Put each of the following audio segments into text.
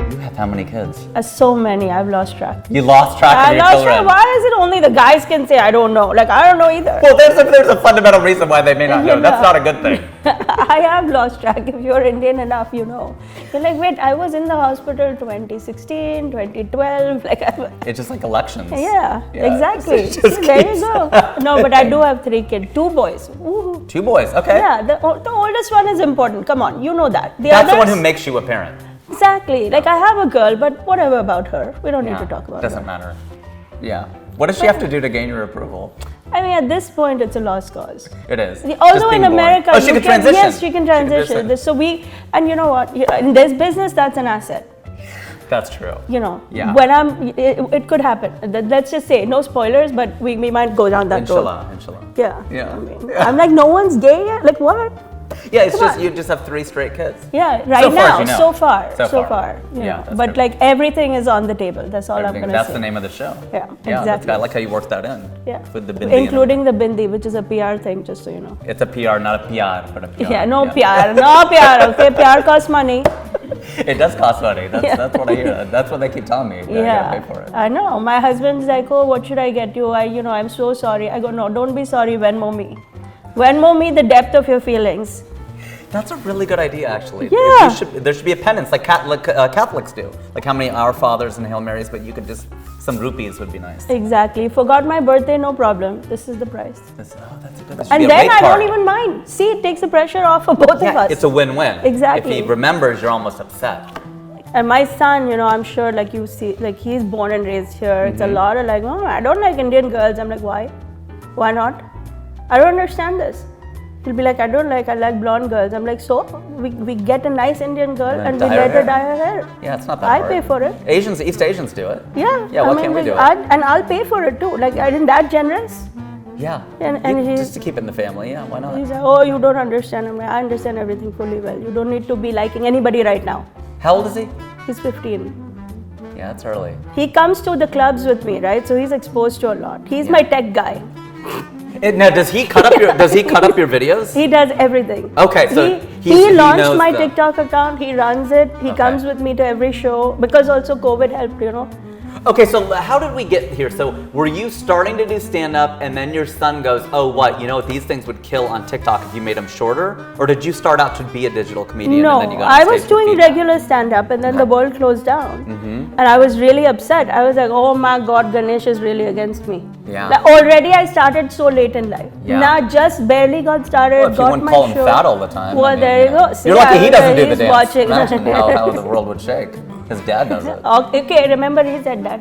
You have how many kids? So many. I've lost track. You lost track of your children. Why is it only the guys can say I don't know? Like, I don't know either. Well, there's a fundamental reason why they may not know. That's not a good thing. I have lost track. If you're Indian enough, you know. You're like, wait, I was in the hospital 2016, 2012. Like, it's just like elections. Yeah. Exactly. There you go. No, but I do have 3 kids. 2 boys. Woo-hoo. 2 boys. Okay. Yeah. The oldest one is important. Come on, you know that. That's the one who makes you a parent. Exactly. Like, I have a girl, but whatever about her. We don't need to talk about it. Doesn't matter. Yeah. What does she have to do to gain your approval? I mean, at this point, it's a lost cause. It is. Although in America, she can transition. Yes, she can transition. So and you know what? In this business, that's an asset. That's true. You know, yeah. When it could happen. Let's just say, no spoilers, but we might go down that road. Inshallah. Yeah. Yeah. I mean, I'm like, no one's gay yet? Like, what? Yeah, it's just you just have 3 straight kids. Yeah, right now, so far. Yeah, but true. like everything is on the table. That's all I'm gonna say. That's the name of the show. Yeah, exactly. I like how you worked that in. Yeah, with the bindi, including the bindi, which is a PR thing, just so you know. It's a PR, not a PR, but a PR. Yeah, no PR. Okay, PR costs money. It does cost money. That's what I hear. That's what they keep telling me. I gotta pay for it. I know. My husband's like, oh, what should I get you? I'm so sorry. I go, no, don't be sorry. Venmo me. Venmo me the depth of your feelings. That's a really good idea, actually. Yeah. There should be a penance, like Catholics do. Like how many Our Fathers and Hail Marys, but you could just, some rupees would be nice. Exactly. Forgot my birthday, no problem. This is the price. That's a good. And then I don't even mind. See, it takes the pressure off of both of us. It's a win-win. Exactly. If he remembers, you're almost upset. And my son, I'm sure, like you see, like he's born and raised here. It's a lot of like, oh, I don't like Indian girls. I'm like, why? Why not? I don't understand this. He'll be like, I like blonde girls. I'm like, so? We get a nice Indian girl and we let her dye her hair. Yeah, it's not that hard. I pay for it. East Asians do it. Yeah. Yeah, why can't we do it? And I'll pay for it too. Like, isn't that generous? Yeah. And just to keep it in the family, yeah, why not? He's like, oh, you don't understand. I'm like, I understand everything fully well. You don't need to be liking anybody right now. How old is he? He's 15. Yeah, it's early. He comes to the clubs with me, right? So he's exposed to a lot. He's my tech guy. Now, does he cut up your videos? He does everything. Okay, so he launched my TikTok account. He runs it. He comes with me to every show because also COVID helped, Okay, so how did we get here? So were you starting to do stand-up and then your son goes, oh, what? These things would kill on TikTok if you made them shorter? Or did you start out to be a digital comedian no, and then you got I was doing regular stand-up and then the world closed down. And I was really upset. I was like, oh my God, Ganesh is really against me. Yeah. Like, already I started so late in life. Yeah. Now just barely got started, well, if got you my wouldn't call show. him fat all the time. Well, there you go. See, you're lucky he doesn't do the dance. Watching. Imagine how the world would shake. His dad does it. Okay, remember he said that.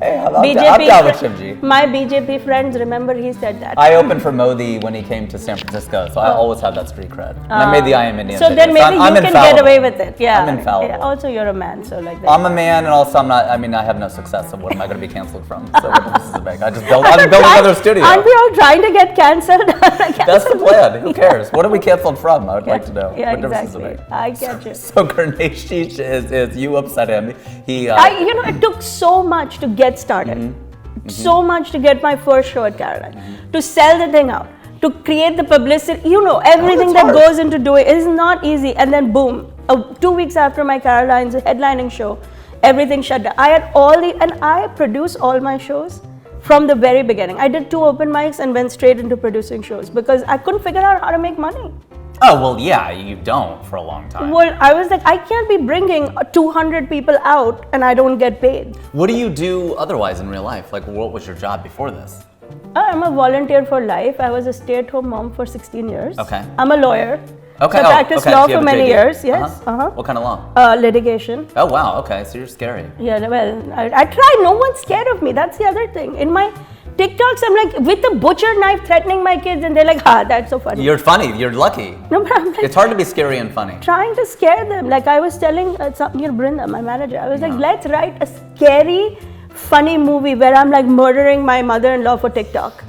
Hey, I'm down with Shivji. My BJP friends, remember he said that. I opened for Modi when he came to San Francisco, so I always have that street cred. And I made the I Am Indian So video, then maybe I'm you can get away with it. Yeah. I'm infallible. Yeah. Also, you're a man, so like that. I'm a man, and also I have no success, so what am I going to be canceled from? So this is a big. I'm building another studio. Aren't we all trying to get cancelled? That's the plan. Who cares? What are we canceled from? I would like to know. Yeah, what difference exactly. does it make? I get you. So Ganesh is you upset him. It took so much to get started. So much to get my first show at Caroline, to sell the thing out, to create the publicity, everything that goes into doing it is not easy. And then boom, 2 weeks after my Caroline's headlining show, everything shut down. I had and I produce all my shows from the very beginning. I did 2 open mics and went straight into producing shows because I couldn't figure out how to make money. Oh, well, yeah, you don't for a long time. Well, I was like, I can't be bringing 200 people out and I don't get paid. What do you do otherwise in real life? Like, what was your job before this? I'm a volunteer for life. I was a stay-at-home mom for 16 years. Okay. I'm a lawyer. Okay. So I practiced law for many years. Yes. What kind of law? Litigation. Oh, wow. Okay. So you're scary. Yeah, well, I try. No one's scared of me. That's the other thing. In my TikToks, I'm like with a butcher knife threatening my kids, and they're like, that's so funny. You're funny. You're lucky. No, but I'm like, it's hard to be scary and funny. Trying to scare them. Like I was telling Brinda, my manager, I was like, let's write a scary, funny movie where I'm like murdering my mother-in-law for TikTok.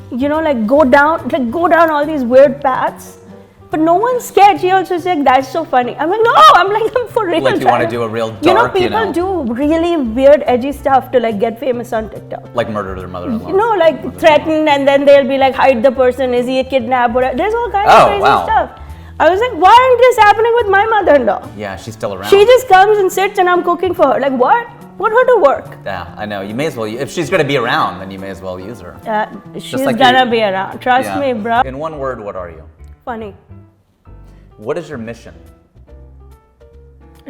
Like go down all these weird paths. But no one's scared. She also said, that's so funny. I'm like, no, I'm for real. Like you want to do a real dark, people do really weird, edgy stuff to like get famous on TikTok. Like murder their mother-in-law. Like threaten and then they'll be like, hide the person. Is he a kidnapper? There's all kinds of crazy stuff. I was like, why aren't this happening with my mother-in-law? Yeah, she's still around. She just comes and sits and I'm cooking for her. Like, what? Put her to work. Yeah, I know. You may as well, if she's going to be around, then you may as well use her. She's like gonna be around. Trust me, bro. In one word, what are you? Funny. What is your mission?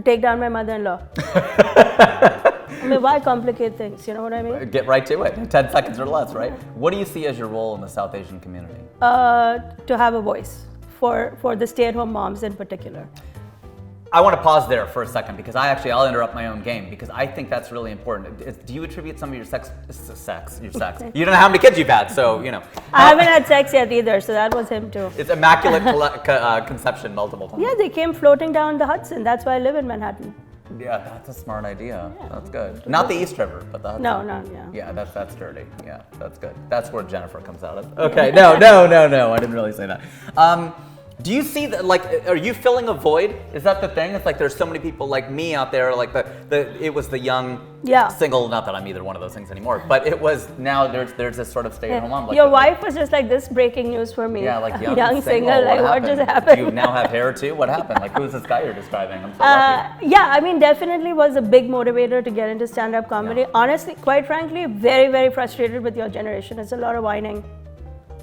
Take down my mother-in-law. I mean, why complicate things? You know what I mean? Get right to it. 10 seconds or less, right? What do you see as your role in the South Asian community? To have a voice for the stay-at-home moms in particular. I want to pause there for a second because I'll interrupt my own game because I think that's really important. Do you attribute some of your sex? You don't know how many kids you've had, so you know. I haven't had sex yet either, so that was him too. It's immaculate conception multiple times. Yeah, they came floating down the Hudson. That's why I live in Manhattan. Yeah, that's a smart idea. Yeah. That's good. Not the East River, but the Hudson. No. Yeah, that's dirty. Yeah, that's good. That's where Jennifer comes out of. Okay, no. I didn't really say that. Do you see that? Like, are you filling a void? Is that the thing? It's like there's so many people like me out there. Like it was the young single. Not that I'm either one of those things anymore. But it was now. There's this sort of stay-at-home mom. Like your wife was just like this breaking news for me. Yeah, like young single. Like what just happened? Do you now have hair too? What happened? Like who's this guy you're describing? I'm so lucky. Yeah, I mean, definitely was a big motivator to get into stand-up comedy. Yeah. Honestly, quite frankly, very, very frustrated with your generation. It's a lot of whining.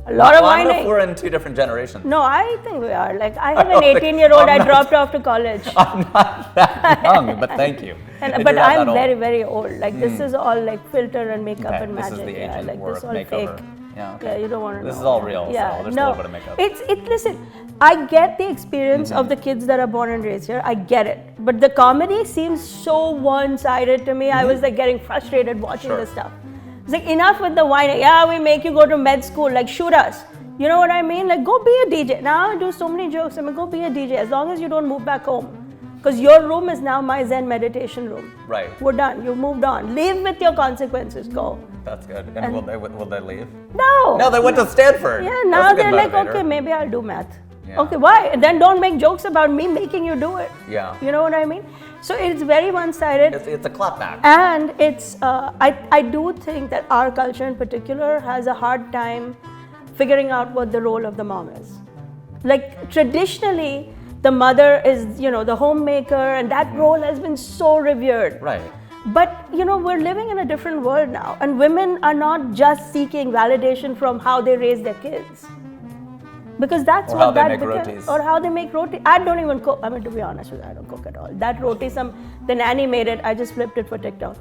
A lot of whining. I don't know if we're in two different generations. No, I think we are. Like, I have an 18-year-old. I dropped off to college. I'm not that young, but thank you. But I'm very, very old. Like, this is all like filter and makeup and magic. This is the agent work, this all makeover. fake. Yeah, okay. Yeah, you don't want to know. This is all real. Yeah, so there's a little bit of makeup. Listen, I get the experience of the kids that are born and raised here. I get it. But the comedy seems so one-sided to me. I was like getting frustrated watching this stuff. It's like, enough with the whining. Yeah, we make you go to med school. Like, shoot us. You know what I mean? Like, go be a DJ. Now I do so many jokes. I mean, go be a DJ as long as you don't move back home. Because your room is now my Zen meditation room. Right. We're done. You've moved on. Live with your consequences. Go. That's good. And will they leave? No. No, they went to Stanford. Yeah, now they're like, okay, maybe I'll do math. Yeah. Okay, why? And then don't make jokes about me making you do it. Yeah. You know what I mean? So it's very one-sided. It's a clapback. And it's, I do think that our culture in particular has a hard time figuring out what the role of the mom is. Like, traditionally, the mother is, the homemaker, and that role has been so revered. Right. But, we're living in a different world now, and women are not just seeking validation from how they raise their kids. Because that's what that becomes. Or how they make roti. I don't even cook. I mean, to be honest with you, I don't cook at all. That roti, the nanny made it. I just flipped it for TikTok.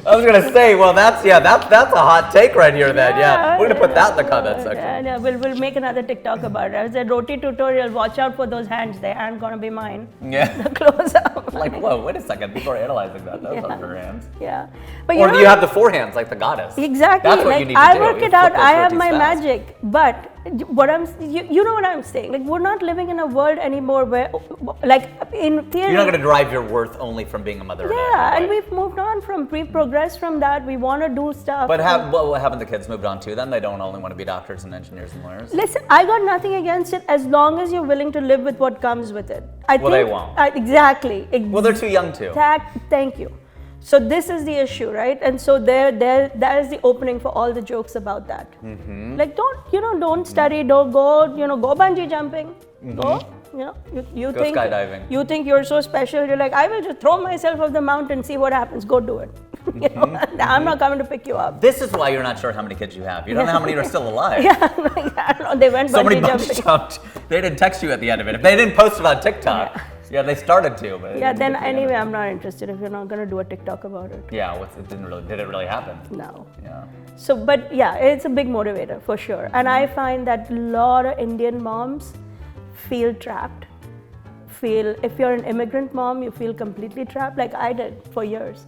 I was gonna say, well, that's a hot take right here. Then, we're gonna put that in the comment section. Yeah, we'll make another TikTok about it. I said roti tutorial. Watch out for those hands. They aren't gonna be mine. Yeah. The close up. Like, whoa, wait a second. Before analyzing that, those are her hands. Yeah, but or do you have the forehands like the goddess? Exactly. That's what you need to do. I work it out. I have my magic, but what you know what I'm saying? Like, we're not living in a world anymore where, like, in theory, you're not going to derive your worth only from being a mother. Yeah, and we've moved on we've progressed from that. We want to do stuff. But haven't the kids moved on to them? They don't only want to be doctors and engineers and lawyers. Listen, I got nothing against it as long as you're willing to live with what comes with it. They won't. Exactly. Well, they're too young to. Thank you. So this is the issue, right? And so that is the opening for all the jokes about that. Mm-hmm. Like, don't study, don't go, go bungee jumping, go, you go think skydiving. You think you're so special. You're like, I will just throw myself off the mountain, see what happens. Go do it. I'm not coming to pick you up. This is why you're not sure how many kids you have. You don't know how many are still alive. Yeah, I don't know. They went bungee jumping. Jumped. They didn't text you at the end of it. If they didn't post about TikTok. Yeah, they started to, but then anyway, I'm not interested if you're not going to do a TikTok about it. Yeah, did it really happen? No. Yeah. So, but yeah, it's a big motivator for sure. And I find that a lot of Indian moms feel trapped. If you're an immigrant mom, you feel completely trapped, like I did for years.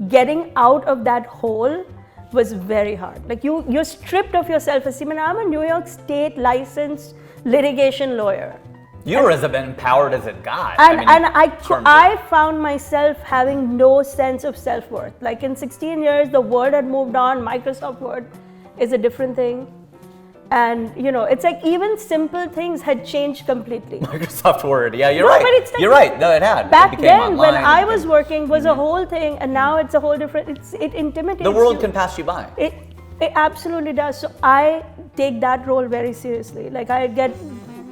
Getting out of that hole was very hard. Like, you're stripped of your self-esteem. And I'm a New York State licensed litigation lawyer. You were as empowered as it got. I found myself having no sense of self-worth. Like, in 16 years, the Word had moved on. Microsoft Word is a different thing. And, it's like even simple things had changed completely. Microsoft Word, yeah, you're right. But it's like, you're right, no, it had. Back then, when I was working, was a whole thing. And now it's a whole different, it intimidates you. The world can pass you by. It absolutely does. So I take that role very seriously. Like, I get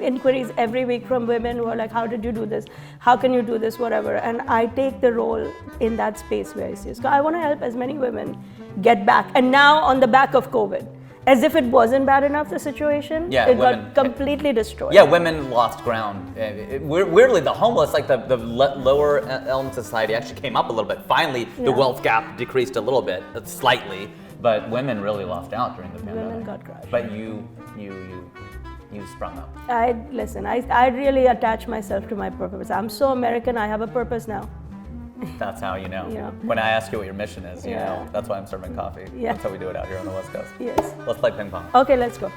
inquiries every week from women who are like, how did you do this? How can you do this? Whatever. And I take the role in that space very seriously. I want to help as many women get back. And now on the back of COVID, as if it wasn't bad enough, the situation, it got completely destroyed. Yeah, women lost ground. Weirdly, the homeless, like the lower elements of society actually came up a little bit. Finally, the wealth gap decreased a little bit, slightly, but women really lost out during the pandemic. Women got crushed. But you sprung up. I really attach myself to my purpose. I'm so American, I have a purpose now. That's how you know. Yeah. When I ask you what your mission is, you know. That's why I'm serving coffee. Yeah. That's how we do it out here on the West Coast. Yes. Let's play ping pong. Okay, let's go.